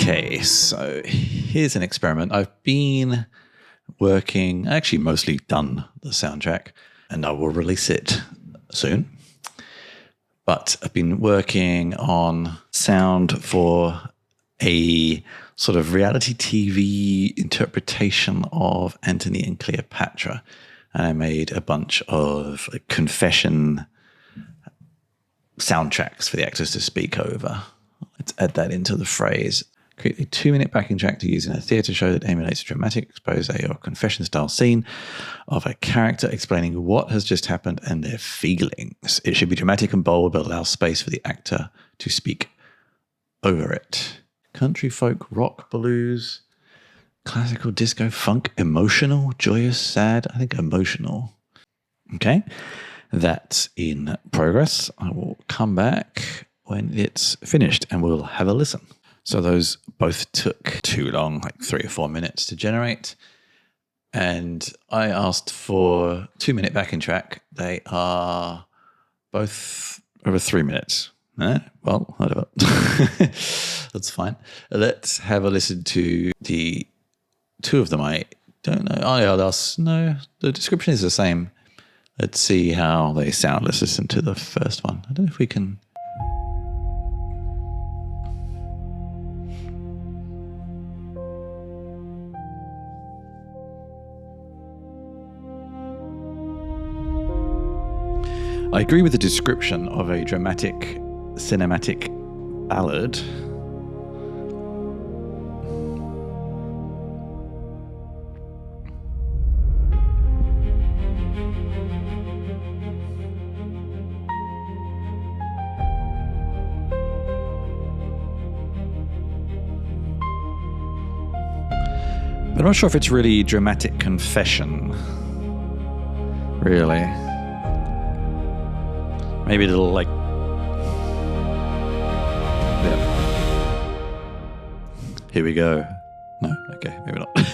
Okay, so here's an experiment. I've been working, actually mostly done the soundtrack, and I will release it soon. But I've been working on sound for a sort of reality TV interpretation of Antony and Cleopatra. And I made a bunch of confession soundtracks for the actors to speak over. Let's add that into the phrase. Create a 2-minute backing track to use in a theatre show that emulates a dramatic expose or confession-style scene of a character explaining what has just happened and their feelings. It should be dramatic and bold, but allow space for the actor to speak over it. Country, folk, rock, blues, classical, disco, funk, emotional, joyous, sad. I think emotional. Okay, that's in progress. I will come back when it's finished and we'll have a listen. So those both took too long, like 3 or 4 minutes to generate. And I asked for 2-minute backing track. They are both over 3 minutes. Well, whatever. That's fine. Let's have a listen to the two of them. I don't know. No, the description is the same. Let's see how they sound. Let's listen to the first one. I don't know if we can... I agree with the description of a dramatic, cinematic ballad. But I'm not sure if it's really dramatic confession, really. Maybe a little like, yeah. Here we go. No, okay, maybe not. Let's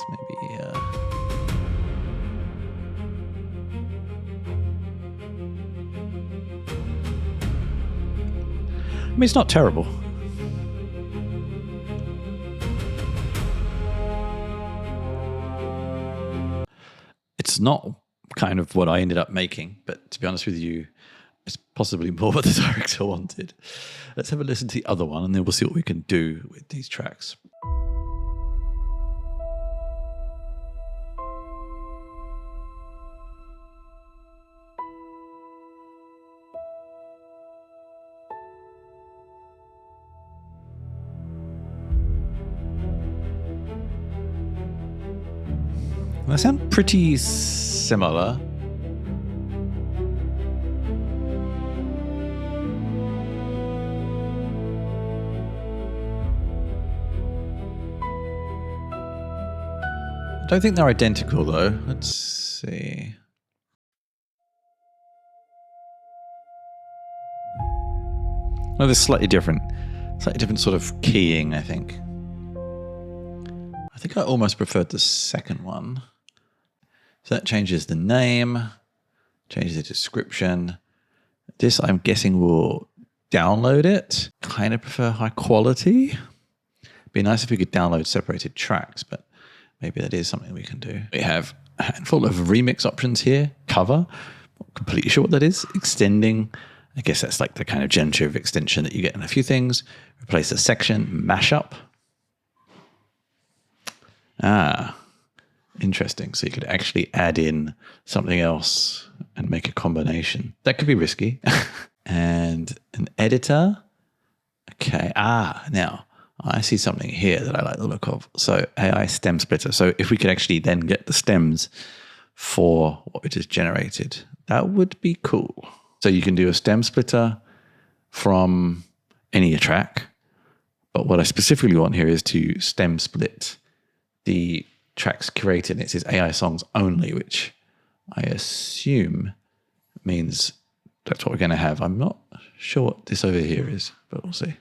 maybe, I mean, it's not terrible. It's not kind of what I ended up making, but to be honest with you, it's possibly more what the director wanted. Let's have a listen to the other one and then we'll see what we can do with these tracks. They sound pretty similar. I don't think they're identical though. Let's see. No, they're slightly different sort of keying, I think. I think I almost preferred the second one. So that changes the name, changes the description. This, I'm guessing, will download it. Kind of prefer high quality. Be nice if we could download separated tracks, but maybe that is something we can do. We have a handful of remix options here. Cover, not completely sure what that is. Extending, I guess that's like the kind of generative extension that you get in a few things. Replace a section, mashup. Interesting. So you could actually add in something else and make a combination. That could be risky. And an editor. Okay. Now I see something here that I like the look of. So AI stem splitter. So if we could actually then get the stems for what we just generated, that would be cool. So you can do a stem splitter from any track. But what I specifically want here is to stem split the tracks curated. It says AI songs only, which I assume means that's what we're going to have. I'm not sure what this over here is, but we'll see.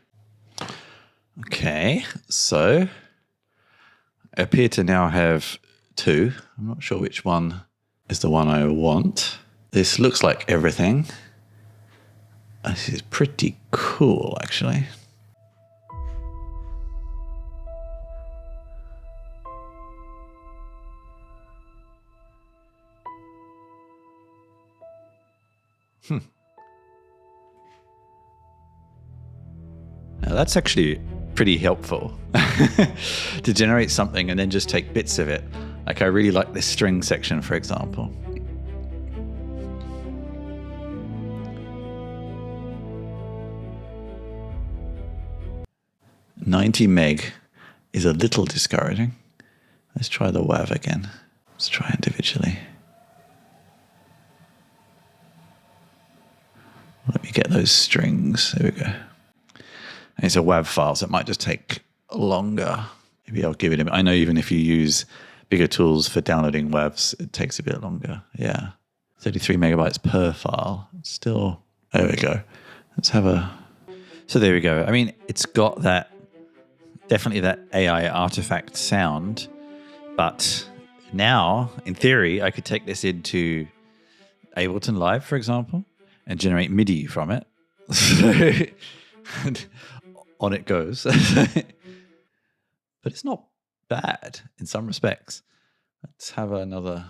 Okay, so I appear to now have two. I'm not sure which one is the one I want. This looks like everything. This is pretty cool, actually. Now that's actually pretty helpful to generate something and then just take bits of it. Like I really like this string section, for example. $90 meg is a little discouraging. Let's try the WAV again. Let's try individually. Let me get those strings. There we go. And it's a WAV file, so it might just take longer. Maybe I'll give it a... I know even if you use bigger tools for downloading WAVs, it takes a bit longer. Yeah. 33 megabytes per file. Still... There we go. Let's have a... So there we go. I mean, it's got that... Definitely that AI artifact sound. But now, in theory, I could take this into Ableton Live, for example, and generate MIDI from it. And on it goes. But it's not bad in some respects. Let's have another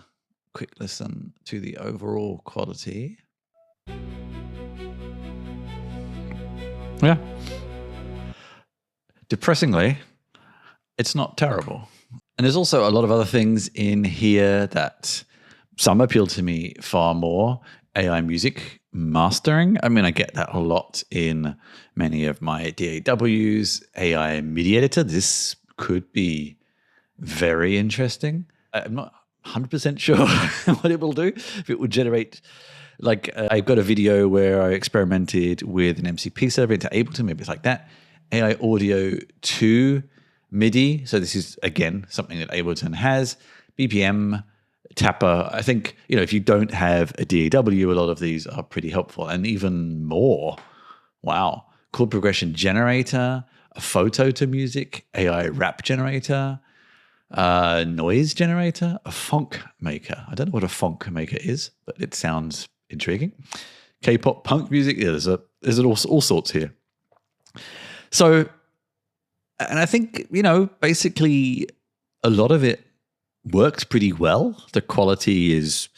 quick listen to the overall quality. Yeah. Depressingly, it's not terrible. And there's also a lot of other things in here that some appeal to me far more. AI music mastering. I mean, I get that a lot in many of my DAWs. AI MIDI editor. This could be very interesting. I'm not 100% sure what it will do. If it will generate, like I've got a video where I experimented with an MCP server into Ableton, maybe it's like that. AI audio to MIDI. So this is, again, something that Ableton has. BPM, Tapper. I think, if you don't have a DAW, a lot of these are pretty helpful. And even more, wow, chord progression generator, a photo to music, AI rap generator, noise generator, a funk maker. I don't know what a funk maker is, but it sounds intriguing. K-pop, punk music. Yeah, there's all sorts here. So, and I think, basically a lot of it works pretty well. The quality is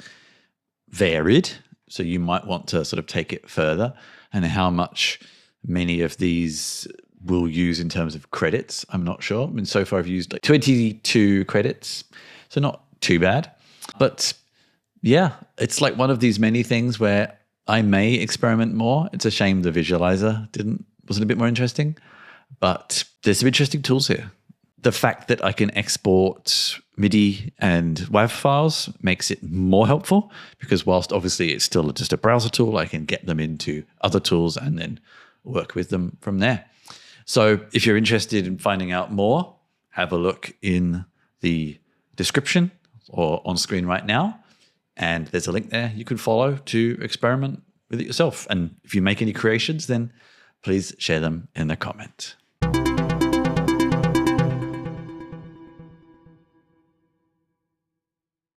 varied, so you might want to sort of take it further. And how much many of these will use in terms of credits, I'm not sure. I mean, so far I've used like 22 credits, so not too bad. But yeah, it's like one of these many things where I may experiment more. It's a shame the visualizer wasn't a bit more interesting, but there's some interesting tools here. The fact that I can export MIDI and WAV files makes it more helpful, because whilst obviously it's still just a browser tool, I can get them into other tools and then work with them from there. So if you're interested in finding out more, have a look in the description or on screen right now. And there's a link there you can follow to experiment with it yourself. And if you make any creations, then please share them in the comment.